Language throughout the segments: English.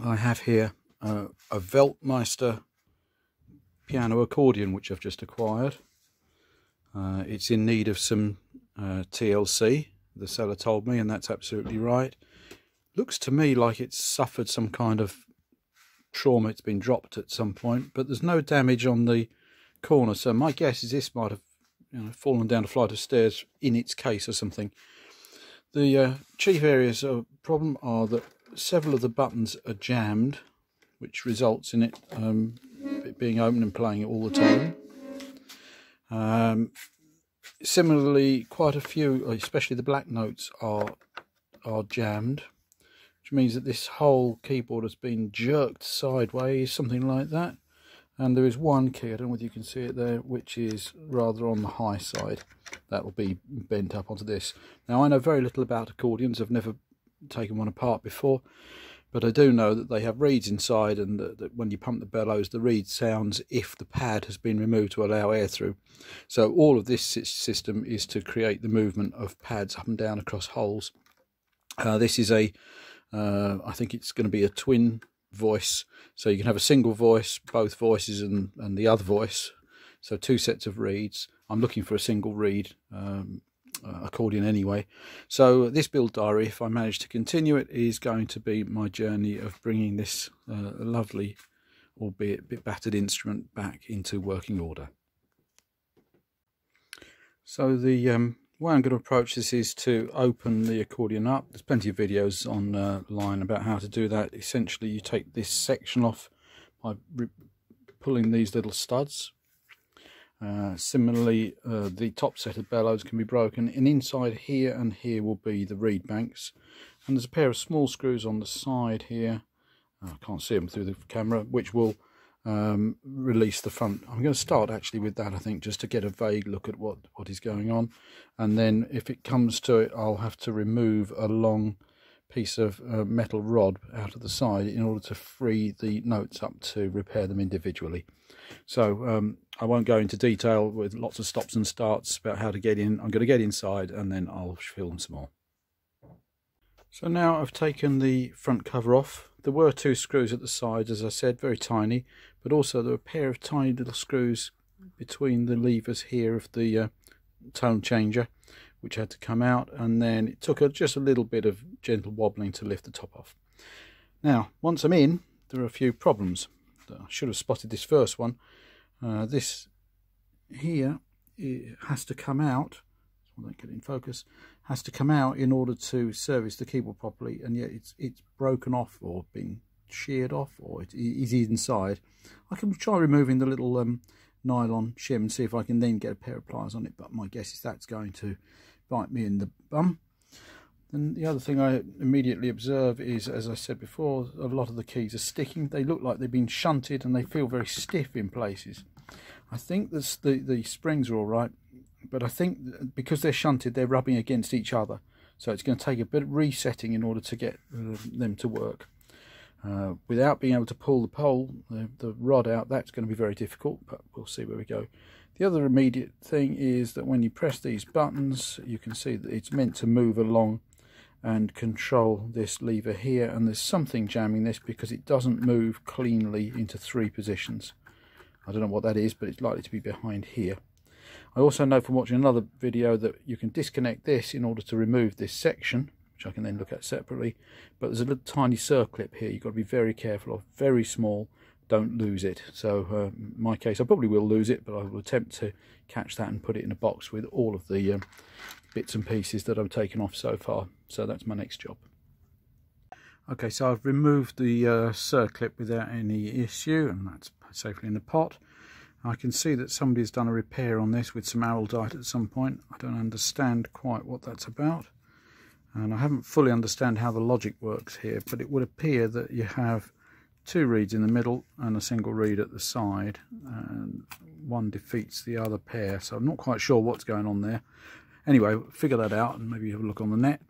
I have here a Weltmeister piano accordion which I've just acquired. It's in need of some TLC, the seller told me, and that's absolutely right. Looks to me like it's suffered some kind of trauma. It's been dropped at some point, but there's no damage on the corner, so my guess is this might have fallen down a flight of stairs in its case or something. The chief areas of problem are that several of the buttons are jammed, which results in it being open and playing all the time. Similarly, quite a few, especially the black notes, are jammed, which means that this whole keyboard has been jerked sideways, something like that. And there is one key, I don't know whether you can see it there, which is rather on the high side. That will be bent up onto this. Now, I know very little about accordions. I've never taken one apart before, but I do know that they have reeds inside, and that when you pump the bellows, the reed sounds if the pad has been removed to allow air through. So all of this system is to create the movement of pads up and down across holes. This is I think it's going to be a twin voice, so you can have a single voice, both voices, and the other voice, so two sets of reeds. I'm looking for a single reed accordion anyway. So this build diary, if I manage to continue it, is going to be my journey of bringing this lovely, albeit a bit battered instrument back into working order. So the way I'm going to approach this is to open the accordion up. There's plenty of videos online about how to do that. Essentially, you take this section off by pulling these little studs. Similarly, the top set of bellows can be broken, and inside here and here will be the reed banks. And there's a pair of small screws on the side here. I can't see them through the camera, which will release the front. I'm going to start actually with that, I think, just to get a vague look at what is going on. And then if it comes to it, I'll have to remove a long piece of metal rod out of the side in order to free the notes up to repair them individually. So I won't go into detail with lots of stops and starts about how to get in. I'm going to get inside and then I'll film some more. So now I've taken the front cover off. There were two screws at the sides, as I said, very tiny, but also there were a pair of tiny little screws between the levers here of the tone changer, which had to come out, and then it took just a little bit of gentle wobbling to lift the top off. Now, once I'm in, there are a few problems. I should have spotted this first one. This here, it has to come out, so I don't get it in focus, has to come out in order to service the keyboard properly, and yet it's broken off or been sheared off, or it is inside. I can try removing the little nylon shim and see if I can then get a pair of pliers on it, but my guess is that's going to bite me in the bum. And the other thing I immediately observe is, as I said before, a lot of the keys are sticking. They look like they've been shunted and they feel very stiff in places. I think the springs are all right, but I think because they're shunted, they're rubbing against each other. So it's going to take a bit of resetting in order to get them to work. Without being able to pull the pole, the rod out, that's going to be very difficult, but we'll see where we go. The other immediate thing is that when you press these buttons, you can see that it's meant to move along and control this lever here, and there's something jamming this because it doesn't move cleanly into three positions. I don't know what that is, but it's likely to be behind here. I also know from watching another video that you can disconnect this in order to remove this section, which I can then look at separately, but there's a little tiny circlip here you've got to be very careful of, very small, don't lose it. So in my case, I probably will lose it, but I will attempt to catch that and put it in a box with all of the bits and pieces that I've taken off so far. So that's my next job. Okay, so I've removed the circlip without any issue, and that's safely in the pot. I can see that somebody's done a repair on this with some araldite at some point. I don't understand quite what that's about, and I haven't fully understand how the logic works here, but it would appear that you have two reeds in the middle and a single reed at the side, and one defeats the other pair, so I'm not quite sure what's going on there. Anyway, figure that out and maybe have a look on the net.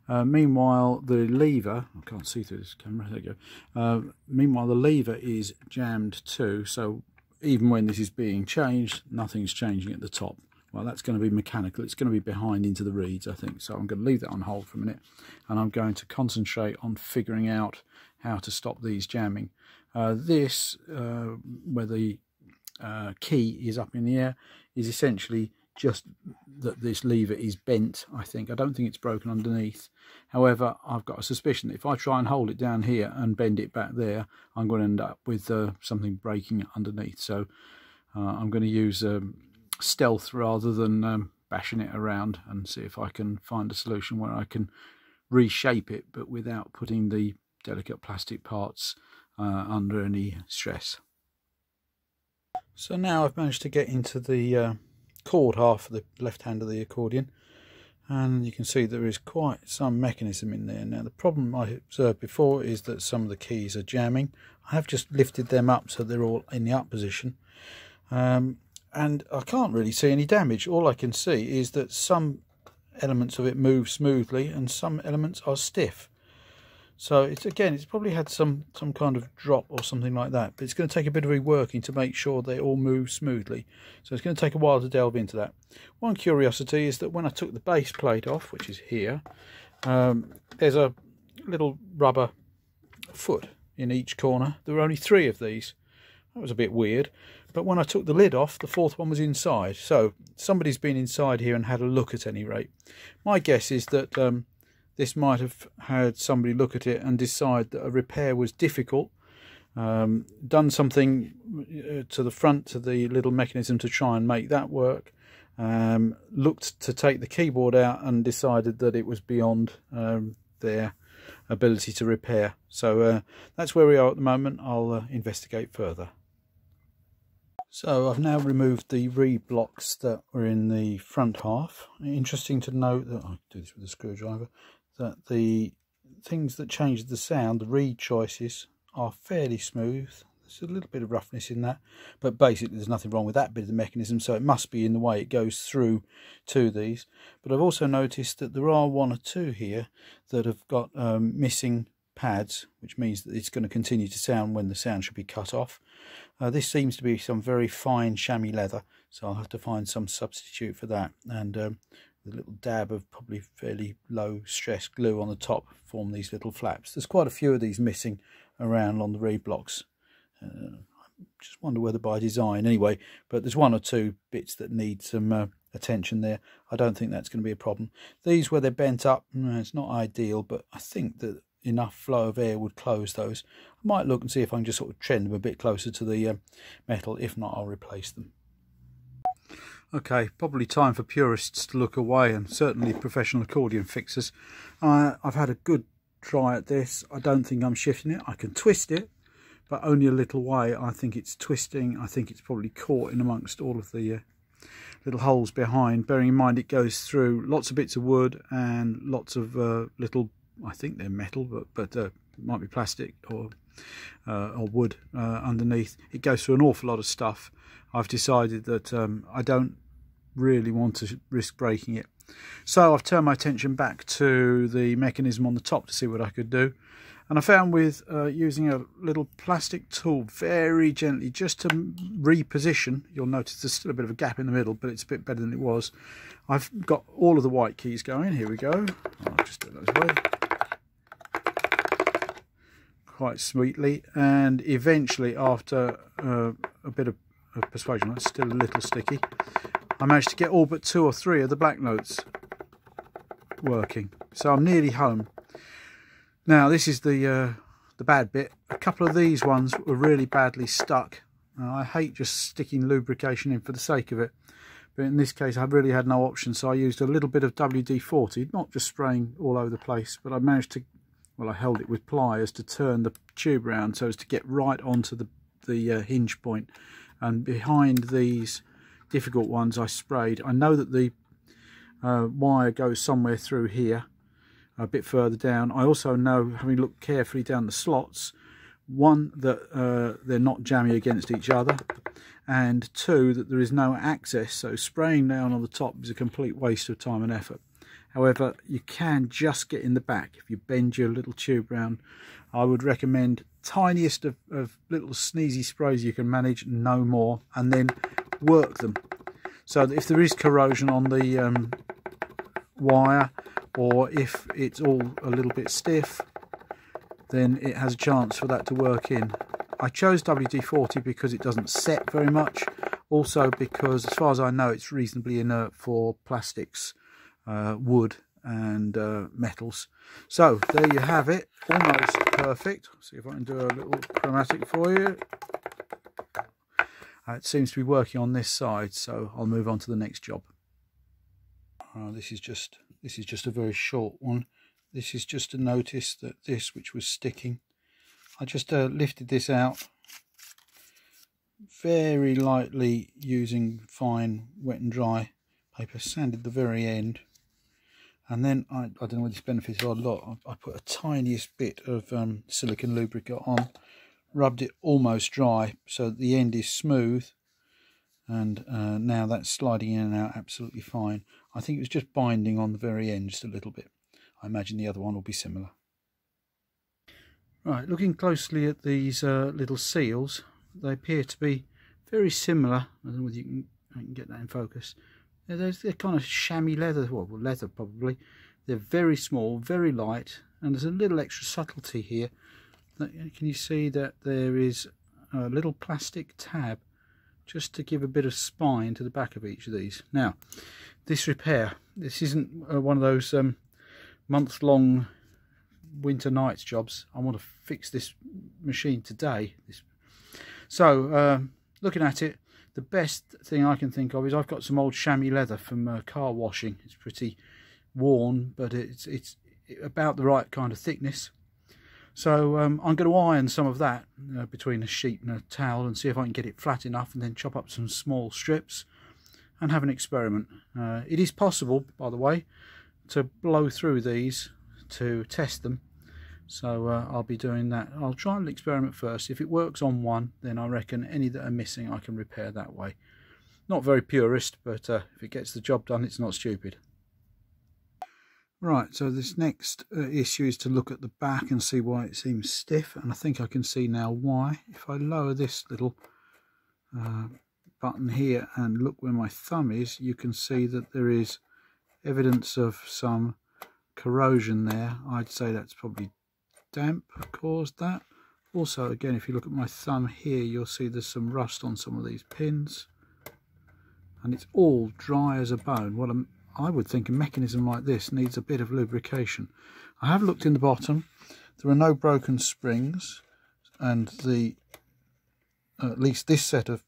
Meanwhile, the lever, I can't see through this camera, there you go. Meanwhile, the lever is jammed too, so even when this is being changed, nothing's changing at the top. well, that's going to be mechanical. It's going to be behind into the reeds, I think. So I'm going to leave that on hold for a minute, and I'm going to concentrate on figuring out how to stop these jamming. Where the key is up in the air, is essentially just that this lever is bent, I think. I don't think it's broken underneath. However, I've got a suspicion that if I try and hold it down here and bend it back there, I'm going to end up with something breaking underneath. So I'm going to use stealth rather than bashing it around, and see if I can find a solution where I can reshape it, but without putting the delicate plastic parts under any stress. So now I've managed to get into the chord half of the left hand of the accordion, and you can see there is quite some mechanism in there. Now the problem I observed before is that some of the keys are jamming. I have just lifted them up so they're all in the up position, and I can't really see any damage. All I can see is that some elements of it move smoothly and some elements are stiff. So it's probably had some kind of drop or something like that, but it's going to take a bit of reworking to make sure they all move smoothly. So it's going to take a while to delve into that. One curiosity is that when I took the base plate off, which is here, there's a little rubber foot in each corner. There were only 3 of these. That was a bit weird. But when I took the lid off, the 4th one was inside. So somebody's been inside here and had a look at any rate. My guess is that this might have had somebody look at it and decide that a repair was difficult, done something to the front of the little mechanism to try and make that work, looked to take the keyboard out and decided that it was beyond their ability to repair. So that's where we are at the moment. I'll investigate further. So I've now removed the reed blocks that were in the front half. Interesting to note that I'll do this with a screwdriver, that the things that change the sound, the reed choices, are fairly smooth. There's a little bit of roughness in that, but basically there's nothing wrong with that bit of the mechanism, so it must be in the way it goes through to these. But I've also noticed that there are 1 or 2 here that have got missing pads, which means that it's going to continue to sound when the sound should be cut off. This seems to be some very fine chamois leather, so I'll have to find some substitute for that, and a little dab of probably fairly low stress glue on the top form these little flaps. There's quite a few of these missing around on the reed blocks. I just wonder whether by design anyway, but there's 1 or 2 bits that need some attention there. I don't think that's going to be a problem. These where they're bent up, it's not ideal, but I think that enough flow of air would close those. I might look and see if I can just sort of trend them a bit closer to the metal. If not, I'll replace them. Okay, probably time for purists to look away, and certainly professional accordion fixers. I've had a good try at this. I don't think I'm shifting it. I can twist it, but only a little way. I think it's twisting. I think it's probably caught in amongst all of the little holes behind, bearing in mind it goes through lots of bits of wood and lots of little, I think they're metal, but might be plastic or wood underneath. It goes through an awful lot of stuff. I've decided that I don't really want to risk breaking it, so I've turned my attention back to the mechanism on the top to see what I could do. And I found with using a little plastic tool very gently, just to reposition, you'll notice there's still a bit of a gap in the middle, but it's a bit better than it was. I've got all of the white keys going. Here we go. I'll just do those away quite sweetly, and eventually, after a bit of persuasion, it's still a little sticky, I managed to get all but 2 or 3 of the black notes working. So I'm nearly home. Now this is the bad bit. A couple of these ones were really badly stuck. I hate just sticking lubrication in for the sake of it, but in this case I really had no option, so I used a little bit of WD-40, not just spraying all over the place, but I managed to, well, I held it with pliers to turn the tube round so as to get right onto the hinge point, and behind these difficult ones I sprayed. I know that the wire goes somewhere through here, a bit further down. I also know, having looked carefully down the slots, 1, that they're not jamming against each other, and 2, that there is no access, so spraying down on the top is a complete waste of time and effort. However, you can just get in the back if you bend your little tube round. I would recommend tiniest of little sneezy sprays you can manage, no more, and then work them. so that if there is corrosion on the wire, or if it's all a little bit stiff, then it has a chance for that to work in. I chose WD-40 because it doesn't set very much, also because as far as I know it's reasonably inert for plastics, wood and metals. So there you have it, almost perfect. See if I can do a little chromatic for you. It seems to be working on this side, so I'll move on to the next job. This is just a very short one. This is just to notice that this, which was sticking, I just lifted this out very lightly using fine wet and dry paper, sanded the very end, and then I don't know whether this benefits a lot. I put a tiniest bit of silicone lubricate on, rubbed it almost dry so that the end is smooth, and now that's sliding in and out absolutely fine. I think it was just binding on the very end just a little bit. I imagine the other one will be similar. Right, looking closely at these little seals, they appear to be very similar. I don't know whether I can get that in focus. They're kind of chamois leather, well, leather probably. They're very small, very light, and there's a little extra subtlety here. Can you see that there is a little plastic tab just to give a bit of spine to the back of each of these. Now, this repair, this isn't one of those month-long winter nights jobs. I want to fix this machine today. So, looking at it, the best thing I can think of is I've got some old chamois leather from car washing. It's pretty worn, but it's about the right kind of thickness. So I'm going to iron some of that between a sheet and a towel and see if I can get it flat enough, and then chop up some small strips and have an experiment. It is possible, by the way, to blow through these to test them. So I'll be doing that. I'll try an experiment first. If it works on one, then I reckon any that are missing I can repair that way. Not very purist, but if it gets the job done, it's not stupid. Right, so this next issue is to look at the back and see why it seems stiff, and I think I can see now why. If I lower this little button here and look where my thumb is, you can see that there is evidence of some corrosion there. I'd say that's probably damp caused that. Also, again, if you look at my thumb here, you'll see there's some rust on some of these pins, and it's all dry as a bone. What I would think a mechanism like this needs a bit of lubrication. I have looked in the bottom. There are no broken springs, and at least this set of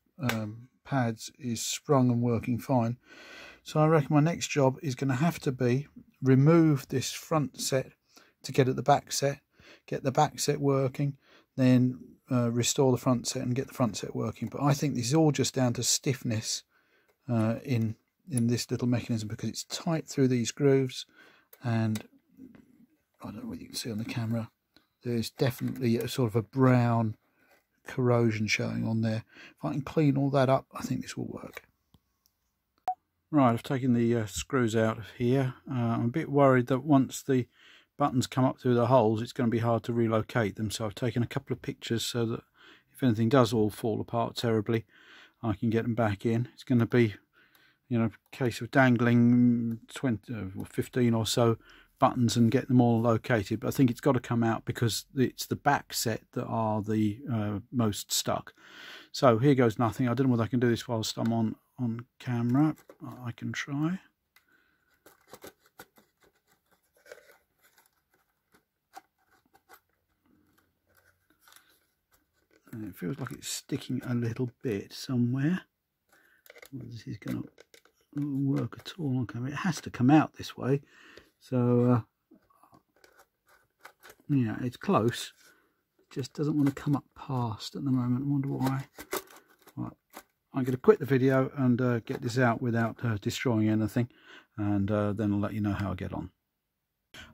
pads is sprung and working fine. So I reckon my next job is going to have to be remove this front set to get at the back set, get the back set working, then restore the front set and get the front set working. But I think this is all just down to stiffness in this little mechanism, because it's tight through these grooves, and I don't know what you can see on the camera, there's definitely a sort of a brown corrosion showing on there. If I can clean all that up, I think this will work. Right, I've taken the screws out of here. I'm a bit worried that once the buttons come up through the holes, it's going to be hard to relocate them, so I've taken a couple of pictures so that if anything does all fall apart terribly, I can get them back in. It's going to be, you know, a case of dangling 20 or 15 or so buttons and get them all located. But I think it's got to come out because it's the back set that are the most stuck. So here goes nothing. I don't know whether I can do this whilst I'm on camera. I can try. And it feels like it's sticking a little bit somewhere. Well, this is going to work at all on camera. It has to come out this way, so yeah, it's close. It just doesn't want to come up past at the moment. I wonder why. Right, I'm going to quit the video and get this out without destroying anything, and then I'll let you know how I get on.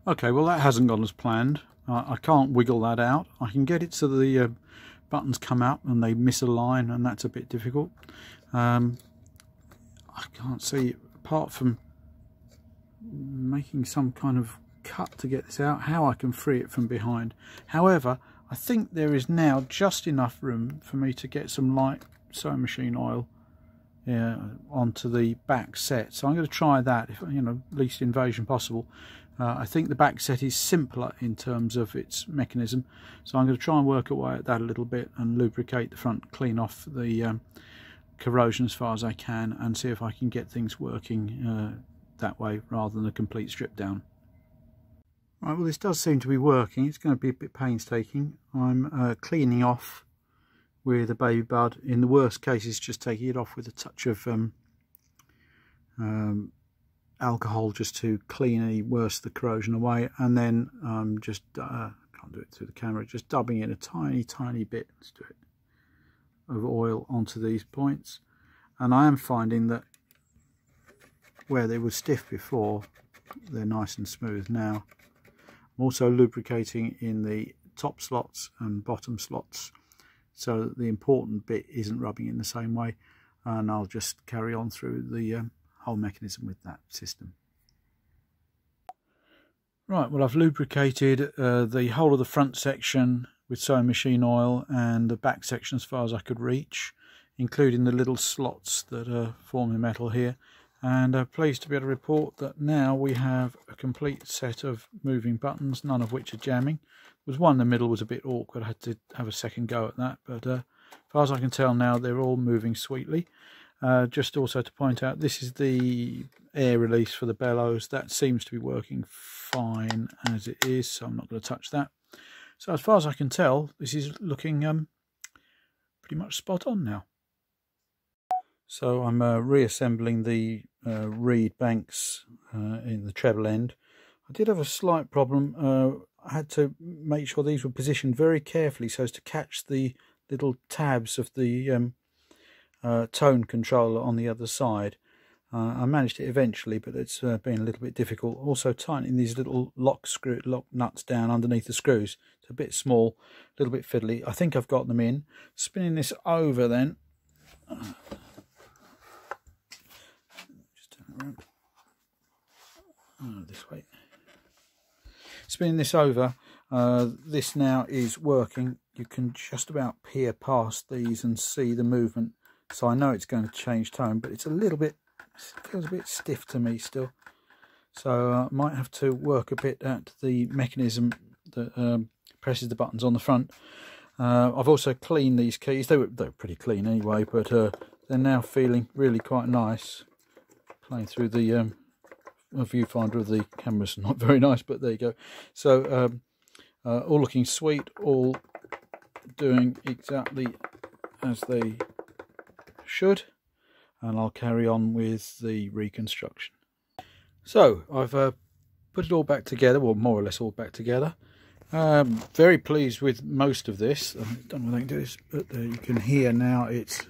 Okay, well, that hasn't gone as planned. I can't wiggle that out. I can get it so the buttons come out and they misalign, and that's a bit difficult. I can't see, apart from making some kind of cut to get this out, how I can free it from behind. However, I think there is now just enough room for me to get some light sewing machine oil onto the back set. So I'm going to try that, if least invasion possible. I think the back set is simpler in terms of its mechanism, so I'm going to try and work away at that a little bit and lubricate the front, clean off the corrosion as far as I can, and see if I can get things working that way rather than a complete strip down. Right, well, this does seem to be working. It's going to be a bit painstaking. I'm cleaning off with a baby bud. In the worst cases, just taking it off with a touch of alcohol just to clean any worse the corrosion away, and then just can't do it through the camera, just dubbing in a tiny bit, let's do it, of oil onto these points. And I am finding that where they were stiff before, they're nice and smooth now. I'm also lubricating in the top slots and bottom slots so that the important bit isn't rubbing in the same way, and I'll just carry on through the whole mechanism with that system. Right, well, I've lubricated the whole of the front section with sewing machine oil and the back section as far as I could reach, including the little slots that form the metal here. And I'm pleased to be able to report that now we have a complete set of moving buttons, none of which are jamming. There was one in the middle was a bit awkward, I had to have a second go at that, but as far as I can tell now they're all moving sweetly. Just also to point out, this is the air release for the bellows. That seems to be working fine as it is, so I'm not going to touch that. So as far as I can tell, this is looking pretty much spot on now. So I'm reassembling the reed banks in the treble end. I did have a slight problem. I had to make sure these were positioned very carefully so as to catch the little tabs of the tone controller on the other side. I managed it eventually, but it's been a little bit difficult. Also tightening these little lock nuts down underneath the screws. It's a bit small, a little bit fiddly. I think I've got them in. Spinning this over then. Just turn it around. This way. Spinning this over, this now is working. You can just about peer past these and see the movement. So I know it's going to change tone, but it's a little bit, feels a bit stiff to me still. So I might have to work a bit at the mechanism that presses the buttons on the front. I've also cleaned these keys. They were pretty clean anyway, but they're now feeling really quite nice. Playing through the viewfinder of the camera's not very nice, but there you go. So all looking sweet, all doing exactly as they should, and I'll carry on with the reconstruction. So I've put it all back together, well, more or less all back together. Very pleased with most of this. I don't know if I can do this, but you can hear now it's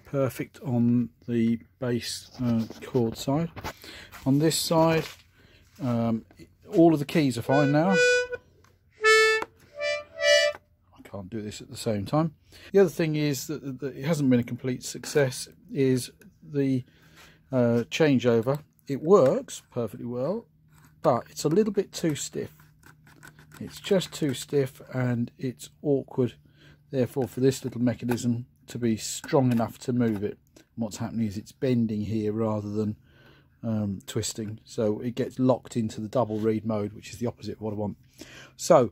perfect on the bass chord side. On this side, all of the keys are fine now. Can't do this at the same time. The other thing is that it hasn't been a complete success is the changeover. It works perfectly well, but it's a little bit too stiff. It's just too stiff and it's awkward, therefore, for this little mechanism to be strong enough to move it. And what's happening is it's bending here rather than twisting, so it gets locked into the double reed mode, which is the opposite of what I want. So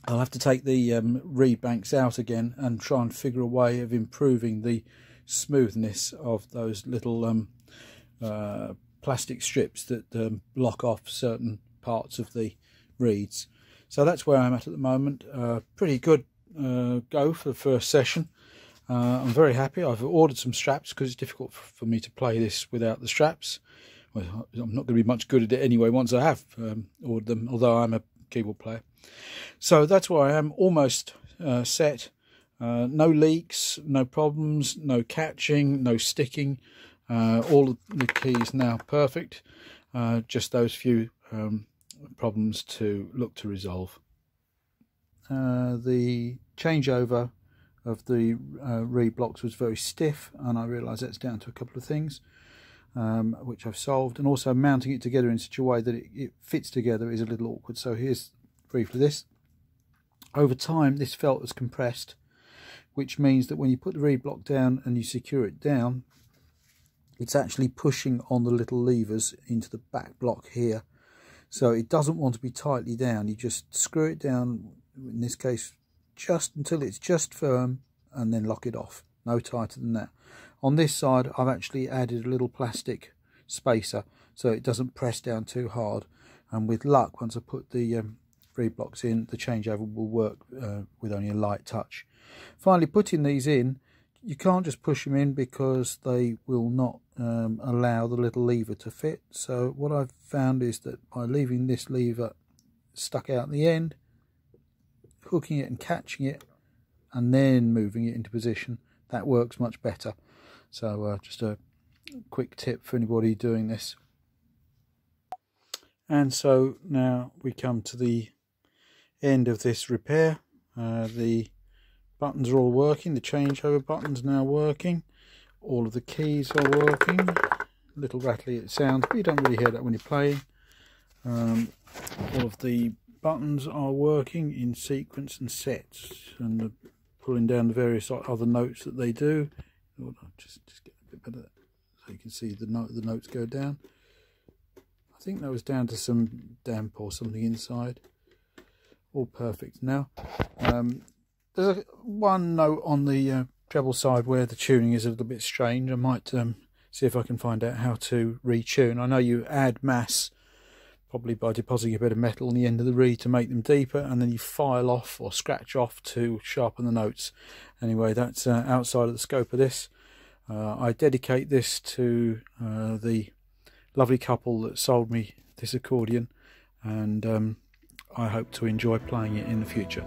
I'll have to take the reed banks out again and try and figure a way of improving the smoothness of those little plastic strips that block off certain parts of the reeds. So that's where I'm at the moment. Pretty good go for the first session. I'm very happy. I've ordered some straps because it's difficult for me to play this without the straps. Well, I'm not going to be much good at it anyway once I have ordered them, although I'm a keyboard player. So that's where I am, almost set. No leaks, no problems, no catching, no sticking. All of the keys now perfect. Just those few problems to look to resolve. The changeover of the reed blocks was very stiff, and I realise that's down to a couple of things which I've solved, and also mounting it together in such a way that it fits together is a little awkward. So here's briefly this. Over time this felt has compressed, which means that when you put the reed block down and you secure it down, it's actually pushing on the little levers into the back block here. So it doesn't want to be tightly down. You just screw it down, in this case just until it's just firm, and then lock it off. No tighter than that. On this side I've actually added a little plastic spacer so it doesn't press down too hard, and with luck, once I put the reed blocks in, the changeover will work with only a light touch. Finally, putting these in, you can't just push them in because they will not allow the little lever to fit. So what I've found is that by leaving this lever stuck out the end, hooking it and catching it, and then moving it into position, that works much better. So just a quick tip for anybody doing this. And so now we come to the end of this repair. The buttons are all working, the changeover button's now working, all of the keys are working. A little rattly it sounds, but you don't really hear that when you're playing. All of the buttons are working in sequence and sets, and pulling down the various other notes that they do. Just get a bit better so you can see the notes go down. I think that was down to some damp or something inside. All perfect now. There's one note on the treble side where the tuning is a little bit strange. I might see if I can find out how to retune. I know you add mass probably by depositing a bit of metal on the end of the reed to make them deeper, and then you file off or scratch off to sharpen the notes. Anyway, that's outside of the scope of this. I dedicate this to the lovely couple that sold me this accordion, and I hope to enjoy playing it in the future.